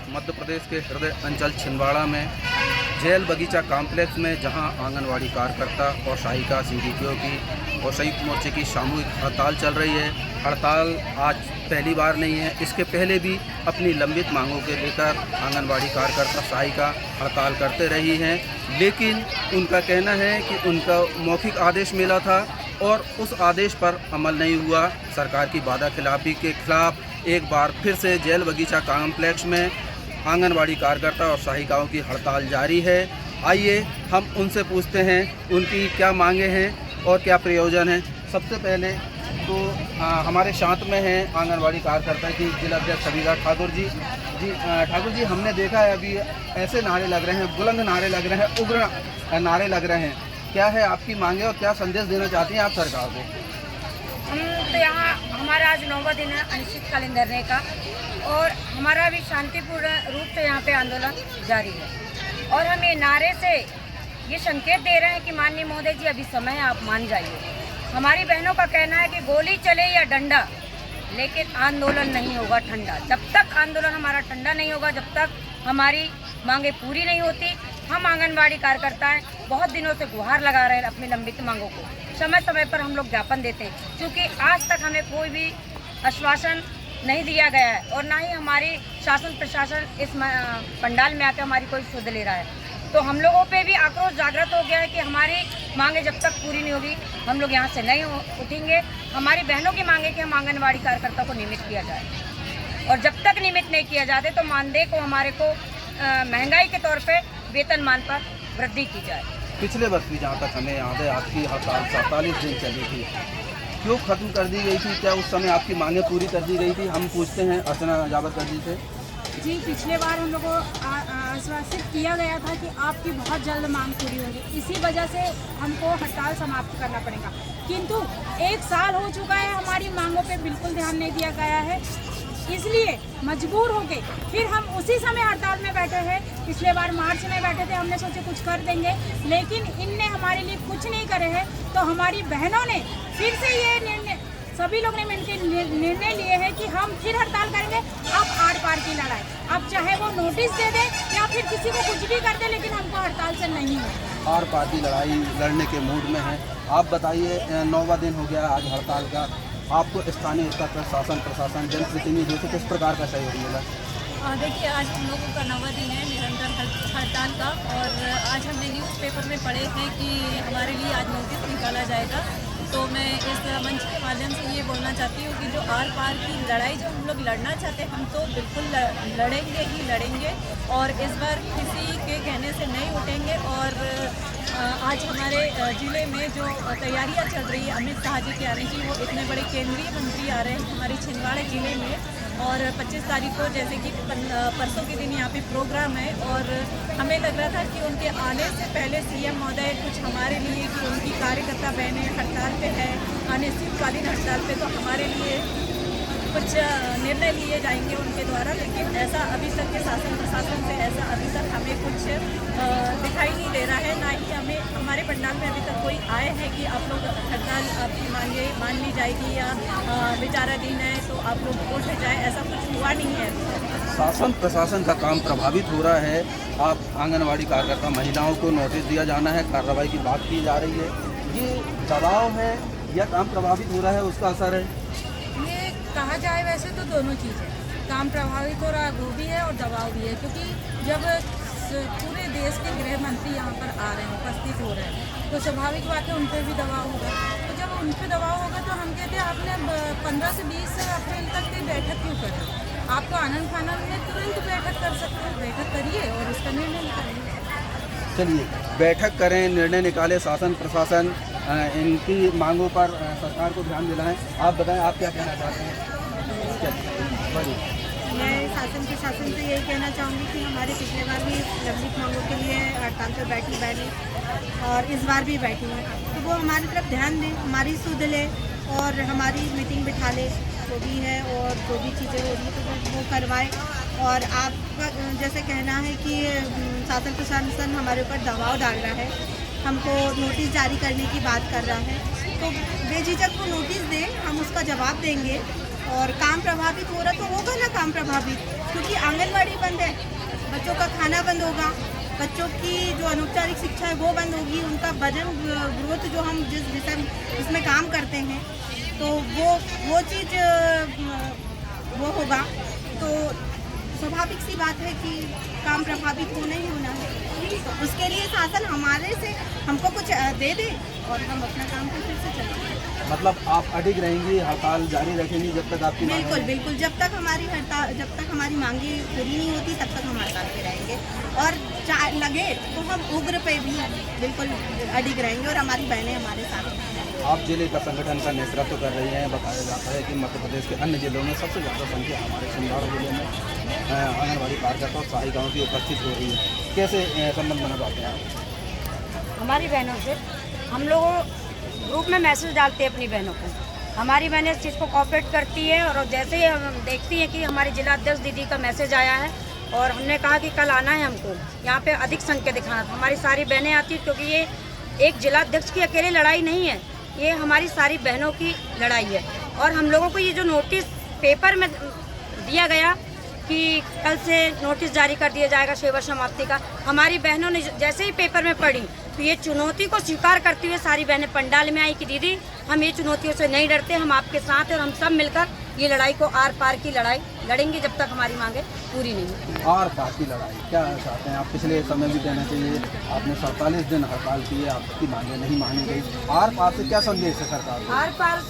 मध्य प्रदेश के हृदय अंचल छिंदवाड़ा में जेल बगीचा कॉम्प्लेक्स में, जहां आंगनवाड़ी कार्यकर्ता और सहायिका सीडीपीओ की और संयुक्त मोर्चे की सामूहिक हड़ताल चल रही है। हड़ताल आज पहली बार नहीं है, इसके पहले भी अपनी लंबित मांगों के लेकर आंगनवाड़ी कार्यकर्ता सहायिका हड़ताल करते रही हैं, लेकिन उनका कहना है कि उनका मौखिक आदेश मिला था और उस आदेश पर अमल नहीं हुआ। सरकार की वादा खिलाफी के खिलाफ एक बार फिर से जेल बगीचा कॉम्प्लेक्स में आंगनवाड़ी कार्यकर्ता और सहायिकाओं की हड़ताल जारी है। आइए हम उनसे पूछते हैं उनकी क्या मांगे हैं और क्या प्रयोजन है। सबसे पहले तो हमारे साथ में हैं आंगनवाड़ी कार्यकर्ता की जिला अध्यक्ष सबिता ठाकुर जी। ठाकुर जी, हमने देखा है अभी ऐसे नारे लग रहे हैं, बुलंद नारे लग रहे हैं, उग्र नारे लग रहे हैं। क्या है आपकी मांगे और क्या संदेश देना चाहती हैं आप सरकार को? हम तो यहाँ हमारा आज 9वां दिन है अनिश्चितकालीन धरने का, और हमारा भी शांतिपूर्ण रूप से यहाँ पे आंदोलन जारी है। और हम ये नारे से ये संकेत दे रहे हैं कि माननीय महोदय जी, अभी समय है, आप मान जाइए। हमारी बहनों का कहना है कि गोली चले या डंडा, लेकिन आंदोलन नहीं होगा ठंडा। जब तक आंदोलन हमारा ठंडा नहीं होगा, जब तक हमारी मांगे पूरी नहीं होती, हम आंगनवाड़ी कार्यकर्ताएं बहुत दिनों से गुहार लगा रहे हैं अपनी लंबित मांगों को। समय समय पर हम लोग ज्ञापन देते हैं, क्योंकि आज तक हमें कोई भी आश्वासन नहीं दिया गया है और ना ही हमारी शासन प्रशासन इस पंडाल में आकर हमारी कोई सुध ले रहा है। तो हम लोगों पे भी आक्रोश जागृत हो गया है कि हमारी मांगे जब तक पूरी नहीं होगी, हम लोग यहाँ से नहीं उठेंगे। हमारी बहनों की मांगे कि हम आंगनवाड़ी कार्यकर्ता को नियमित किया जाए, और जब तक नियमित नहीं किया जाते तो मानदेय को हमारे को महंगाई के तौर पे वेतनमान पर वृद्धि की जाए। पिछले वर्ष भी जहाँ तक हमें याद है आपकी हड़ताल 47 दिन चली थी, क्यों खत्म कर दी गई थी? क्या उस समय आपकी मांगे पूरी कर दी गई थी? हम पूछते हैं अर्चना जावरकर जी से। जी, पिछले बार हम लोगों को आश्वासित किया गया था कि आपकी बहुत जल्द मांग पूरी होगी, इसी वजह से हमको हड़ताल समाप्त करना पड़ेगा। किंतु 1 साल हो चुका है, हमारी मांगों पे बिल्कुल ध्यान नहीं दिया गया है, इसलिए मजबूर हो गए फिर हम उसी समय हड़ताल में बैठे हैं। पिछले बार मार्च में बैठे थे, हमने सोचे कुछ कर देंगे, लेकिन इनने हमारे लिए कुछ नहीं करे हैं। तो हमारी बहनों ने फिर से ये निर्णय, सभी लोग ने मिलकर निर्णय लिए हैं कि हम फिर हड़ताल करेंगे। अब आर पार की लड़ाई, अब चाहे वो नोटिस दे दे या फिर किसी को कुछ भी कर दे, लेकिन हमको हड़ताल से नहीं है। आर पार की लड़ाई लड़ने के मूड में है। आप बताइए, 9वां दिन हो गया आज हड़ताल का, आपको स्थानीय स्तर पर शासन प्रशासन जनप्रतिनिधियों से किस प्रकार का सहयोग मिला? देखिए, आज हम लोगों का 9वां दिन है निरंतर हड़ताल का, और आज हमने न्यूज़पेपर में पढ़े हैं कि हमारे लिए आज नोटिस निकाला जाएगा। तो मैं इस मंच के माध्यम से ये बोलना चाहती हूँ कि जो आर पार की लड़ाई जो हम लोग लड़ना चाहते हैं, हम तो बिल्कुल लड़ेंगे ही लड़ेंगे, और इस बार किसी के कहने से नहीं उठेंगे। और आज हमारे ज़िले में जो तैयारियां चल रही है अमित शाह जी के आने की, वो इतने बड़े केंद्रीय मंत्री आ रहे हैं हमारे छिंदवाड़ा ज़िले में, और 25 तारीख को जैसे कि परसों के दिन यहाँ पे प्रोग्राम है, और हमें लग रहा था कि उनके आने से पहले सीएम महोदय कुछ हमारे लिए, कि उनकी कार्यकर्ता बहनें हड़ताल पे है, अनिश्चितकालीन हड़ताल पे, तो हमारे लिए कुछ निर्णय लिए जाएंगे उनके द्वारा। लेकिन ऐसा अभी तक के शासन प्रशासन से ऐसा अभी तक हमें कुछ दिखाई नहीं दे रहा है, ना ही हमें हमारे पंडाल में अभी तक कोई आए हैं कि आप लोग हड़ताल आपकी मांगे मान ली जाएगी या विचाराधीन है तो आप लोग उठ जाए, ऐसा कुछ हुआ नहीं है। शासन प्रशासन का काम प्रभावित हो रहा है। आप आंगनवाड़ी कार्यकर्ता महिलाओं को नोटिस दिया जाना है, कार्रवाई की बात की जा रही है, ये दबाव है या काम प्रभावित हो रहा है, उसका असर है? ये कहा जाए वैसे तो दोनों चीज़ है, काम प्रभावित हो रहा है वो भी है और दबाव भी है, क्योंकि जब पूरे देश के गृह मंत्री यहाँ पर आ रहे हैं, उपस्थित हो रहे हैं, तो स्वाभाविक बात है उन पर भी दबाव होगा। तो जब उन पर दबाव होगा तो हम कहते हैं आपने 15 से 20 अप्रैल तक की बैठक क्यों करें? आप तो आनंद फानंद में तुरंत बैठक कर सकते हैं, बैठक करिए और उसका निर्णय निकालिए। चलिए, बैठक करें, निर्णय निकाले, शासन प्रशासन इनकी मांगों पर सरकार को ध्यान दिलाएं। आप बताएं, आप क्या कहना चाहते हैं? मैं शासन प्रशासन से यही कहना चाहूँगी कि हमारे पिछले बार भी लंबित मांगों के लिए हड़ताल पर बैठी बहनें, और इस बार भी बैठी हैं, तो वो हमारी तरफ ध्यान दें, हमारी सुध ले और हमारी मीटिंग बिठा ले, जो भी है, और जो भी चीज़ें हो रही है तो वो करवाएं। और आपका जैसे कहना है कि शासन प्रशासन हमारे ऊपर दबाव डाल रहा है, हमको नोटिस जारी करने की बात कर रहा है, तो बेझिझक वो नोटिस दें, हम उसका जवाब देंगे और काम प्रभावित हो रहा तो होगा ना काम प्रभावित, क्योंकि आंगनवाड़ी बंद है, बच्चों का खाना बंद होगा, बच्चों की जो अनौपचारिक शिक्षा है वो बंद होगी, उनका वजन ग्रोथ जो हम जिस विषय इसमें काम करते हैं तो वो चीज़ वो होगा, तो स्वाभाविक सी बात है कि काम प्रभावित होना ही होना है। तो उसके लिए शासन हमारे से हमको कुछ दे दे और हम अपना काम को फिर से चलाएं। मतलब आप अडिग रहेंगी, हड़ताल जारी रखेंगी जब तक आपकी मांग बिल्कुल बिल्कुल, जब तक हमारी मांगी पूरी नहीं होती तब तक हम हड़ताल पे रहेंगे, और लगे तो हम उग्र पे भी बिल्कुल अडिग रहेंगे और हमारी बहनें हमारे साथ हैं। आप जिले का संगठन का नेतृत्व कर रही हैं। बताया जाता है कि मध्य प्रदेश के अन्य जिलों में सबसे ज़्यादा संख्या हमारे छिंदवाड़ा जिले में आंगनबाड़ी कार्यकर्ता और सहायिकाओं की उपस्थित हो रही है। कैसे संबंध बना पाते हैं आप? हमारी बहनों से हम लोग ग्रुप में मैसेज डालते हैं अपनी बहनों को, हमारी बहनें इस चीज़ को कोऑपरेट करती है, और जैसे ही हम देखती हैं कि हमारी जिला अध्यक्ष दीदी का मैसेज आया है और हमने कहा कि कल आना है हमको यहाँ पे अधिक संख्या दिखाना, तो हमारी सारी बहनें आती हैं, क्योंकि ये एक जिला अध्यक्ष की अकेली लड़ाई नहीं है, ये हमारी सारी बहनों की लड़ाई है। और हम लोगों को ये जो नोटिस पेपर में दिया गया कि कल से नोटिस जारी कर दिया जाएगा सेवा समाप्ति का, हमारी बहनों ने जैसे ही पेपर में पढ़ी तो ये चुनौती को स्वीकार करते हुए सारी बहनें पंडाल में आई कि दीदी हम ये चुनौतियों से नहीं डरते, हम आपके साथ हैं और हम सब मिलकर ये लड़ाई को आर पार की लड़ाई लड़ेंगे जब तक हमारी मांगे पूरी नहीं होगी। आर पार की लड़ाई क्या चाहते हैं आप? पिछले समय भी कहना चाहिए आपने 47 दिन हड़ताल की है, आपकी मांगे नहीं मानी गई। आर पार से क्या संदेश है सरकार को? आर पार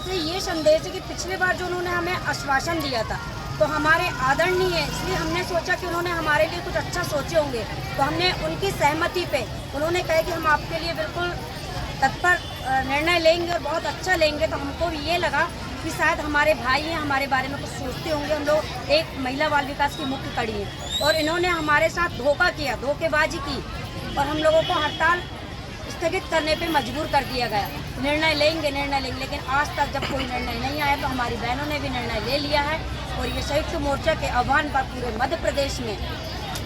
से ये संदेश है कि पिछले बार जो उन्होंने हमें आश्वासन दिया था तो हमारे आदरणीय है, इसलिए हमने सोचा कि उन्होंने हमारे लिए कुछ अच्छा सोचे होंगे, तो हमने उनकी सहमति पे उन्होंने कहा कि हम आपके लिए बिल्कुल तत्पर निर्णय लेंगे और बहुत अच्छा लेंगे, तो हमको भी ये लगा कि शायद हमारे भाई हैं, हमारे बारे में कुछ सोचते होंगे। हम लोग एक महिला बाल विकास की मुख्य कड़ी हैं और इन्होंने हमारे साथ धोखा किया, धोखेबाजी की और हम लोगों को हड़ताल स्थगित करने पे मजबूर कर दिया गया। निर्णय लेंगे, लेकिन आज तक जब कोई निर्णय नहीं आया तो हमारी बहनों ने भी निर्णय ले लिया है और ये संयुक्त मोर्चा के आह्वान पर पूरे मध्य प्रदेश में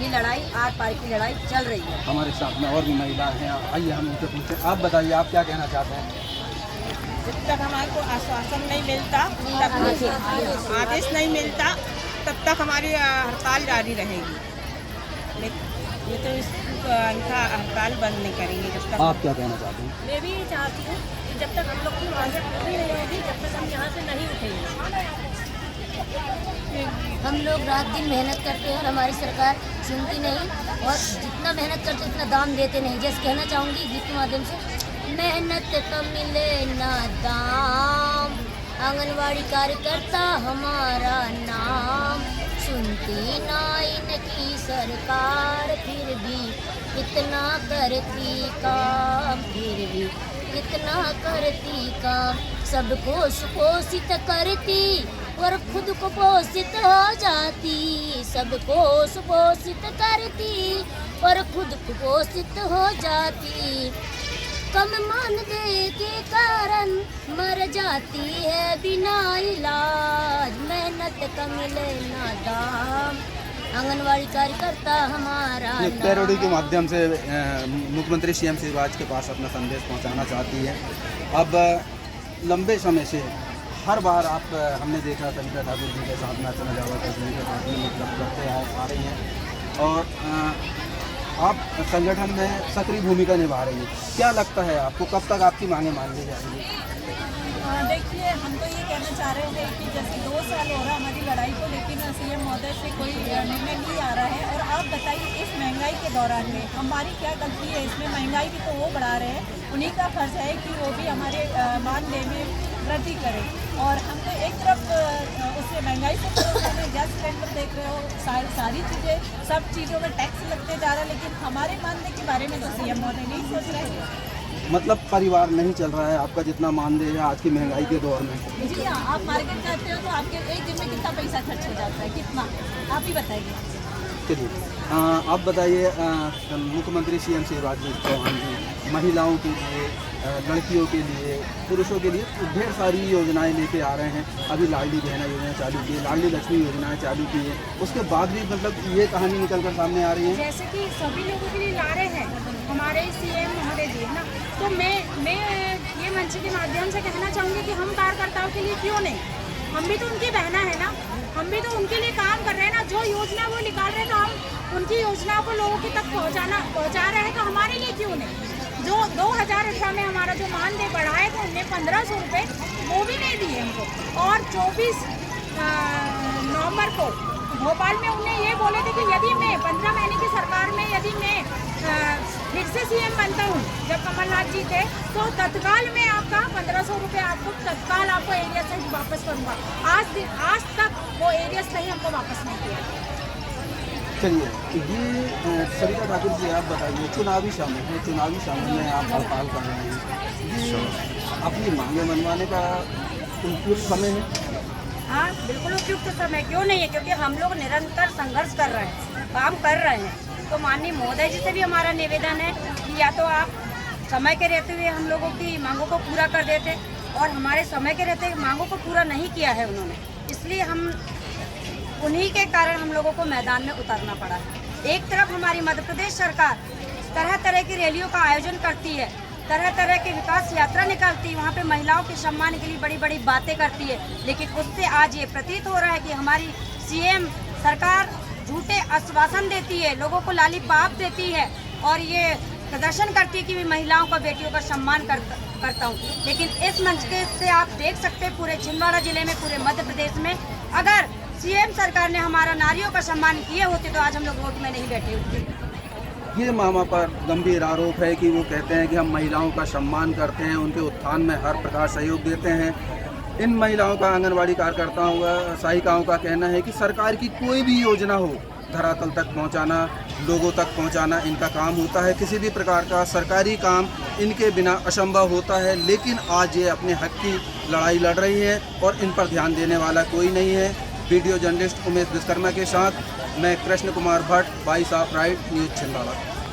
ये लड़ाई आर पार की लड़ाई चल रही है। हमारे साथ में और भी महिलाएं हैं, आइए हम उनसे पूछते हैं। आप बताइए आप क्या कहना चाहते हैं? जब तक हमारे को आश्वासन नहीं मिलता, आदेश नहीं मिलता, तब तक हमारी हड़ताल जारी रहेगी। ये तो इनका हड़ताल बंद नहीं करेंगे जब तक। आप क्या कहना चाहते हैं? मैं भी चाहती हूँ कि जब तक हम लोग की मांगें पूरी नहीं होगी जब तक हम यहाँ से नहीं उठेंगे। हम लोग रात दिन मेहनत करते हैं और हमारी सरकार सुनती नहीं, और जितना मेहनत करते उतना दाम देते नहीं। जैसे कहना चाहूँगी गीत के माध्यम से, मेहनत का मिले ना दाम, आंगनवाड़ी कार्यकर्ता हमारा नाम, सुनती ना इनकी सरकार, फिर भी इतना करती काम, फिर भी इतना करती काम, सबको सुपोषित करती और खुद को पोषित हो जाती, सबको सुपोषित करती और खुद को पोषित हो जाती, कम मानदेय के कारण मर जाती है बिना इलाज, मेहनत का मिले ना दाम, आंगनवाड़ी कार्यकर्ता हमारा पैरोडी के माध्यम से मुख्यमंत्री सीएम शिवराज के पास अपना संदेश पहुंचाना चाहती है। अब लंबे समय से हर बार हमने देखा कविता ठाकुर जी के साथ में अर्चना जावड़कर जी के साथ में मतलब करते आ रही हैं और आप संगठन में सक्रिय भूमिका निभा रही हैं। क्या लगता है आपको कब तक आपकी मांगें मान ली जाएंगी? देखिए, हम तो ये कहना चाह रहे थे कि जैसे 2 साल हो रहा हमारी लड़ाई को, लेकिन सीएम महोदय से कोई निर्णय नहीं आ रहा है। और आप बताइए इस महंगाई के दौरान में हमारी क्या गलती है? इसमें महंगाई भी तो वो बढ़ा रहे हैं, उन्हीं का फर्ज है कि वो भी हमारे मानदेय में वृद्धि करें। और हम तो एक तरफ उससे महंगाई से गैस सिलेंडर देख रहे हो, सारी चीज़ें, सब चीज़ों में टैक्स लगते जा रहा है, लेकिन हमारे मानदेय के बारे में तो सीएम महोदय नहीं सोच रहे हैं। मतलब परिवार नहीं चल रहा है आपका जितना मानदेय है आज की महंगाई के दौर में? जी हाँ, आप मार्केट जाते हो तो आपके एक दिन में कितना पैसा खर्च हो जाता है, कितना आप ही बताइए। चलिए आप बताइए, मुख्यमंत्री सीएम शिवराज जी चौहान जी महिलाओं के लिए, लड़कियों के लिए, पुरुषों के लिए ढेर सारी योजनाएं लेके आ रहे हैं। अभी लाडली बहना योजना चालू की है, लाडली लक्ष्मी योजनाएं चालू की है, उसके बाद भी मतलब ये कहानी निकल कर सामने आ रही है जैसे कि सभी लोगों के लिए ला रहे हैं हमारे सीएम महोदय जी ना, तो मैं ये मंच के माध्यम से कहना चाहूँगी कि हम कार्यकर्ताओं के लिए क्यों नहीं, हम भी तो उनकी बहना है ना, हम भी तो उनके लिए काम कर रहे हैं ना। जो योजना वो निकाल रहे हैं तो हम उनकी योजना को लोगों की तक पहुंचा रहे हैं, तो हमारे लिए क्यों नहीं। जो 2018 में हमारा जो मानदेय बढ़ा है तो उनने 1500 रुपये वो भी नहीं दिए हमको। और 24 नवंबर को भोपाल में उन्हें ये बोले थे कि यदि मैं 15 महीने की सरकार में यदि मैं फिर से सीएम बनता हूँ, जब कमलनाथ जी थे, तो तत्काल में आपका 1500 रुपये आपको तत्काल आपको एरिया से वापस करूँगा। आज तक वो एरिया से ही हमको वापस नहीं किया। चलिए, ये सरिता ठाकुर जी आप बताइए, चुनावी शामिल में आप हड़ताल कर रहे हैं, ये अपनी मांगे मनवाने का उपयुक्त समय है? हाँ, बिल्कुल उपयुक्त समय क्यों नहीं है, क्योंकि हम लोग निरंतर संघर्ष कर रहे हैं, काम कर रहे हैं। तो माननीय महोदय जी से भी हमारा निवेदन है कि या तो आप समय के रहते हुए हम लोगों की मांगों को पूरा कर देते, और हमारे समय के रहते मांगों को पूरा नहीं किया है उन्होंने, इसलिए हम उन्हीं के कारण हम लोगों को मैदान में उतरना पड़ा है। एक तरफ हमारी मध्य प्रदेश सरकार तरह तरह की रैलियों का आयोजन करती है, तरह तरह की विकास यात्रा निकालती है, वहाँ पे महिलाओं के सम्मान के लिए बड़ी बड़ी बातें करती है, लेकिन उससे आज ये प्रतीत हो रहा है कि हमारी सीएम सरकार झूठे आश्वासन देती है, लोगों को लालीपाप देती है और ये प्रदर्शन करती है कि मैं महिलाओं का, बेटियों का सम्मान करता हूँ। लेकिन इस मंच के से आप देख सकते हैं पूरे छिंदवाड़ा जिले में, पूरे मध्य प्रदेश में, अगर सीएम सरकार ने हमारा नारियों का सम्मान किए होते तो आज हम लोग वोट में नहीं बैठे होते। ये मामा पर गंभीर आरोप है कि वो कहते हैं कि हम महिलाओं का सम्मान करते हैं, उनके उत्थान में हर प्रकार सहयोग देते हैं। इन महिलाओं का, आंगनवाड़ी कार्यकर्ताओं का, सहायिकाओं का कहना है कि सरकार की कोई भी योजना हो, धरातल तक पहुंचाना, लोगों तक पहुंचाना इनका काम होता है। किसी भी प्रकार का सरकारी काम इनके बिना असंभव होता है, लेकिन आज ये अपने हक की लड़ाई लड़ रही हैं और इन पर ध्यान देने वाला कोई नहीं है। वीडियो जर्नलिस्ट उमेश विश्वकर्मा के साथ मैं Krishna Kumar Bhatt, voice of right news Chhindwara.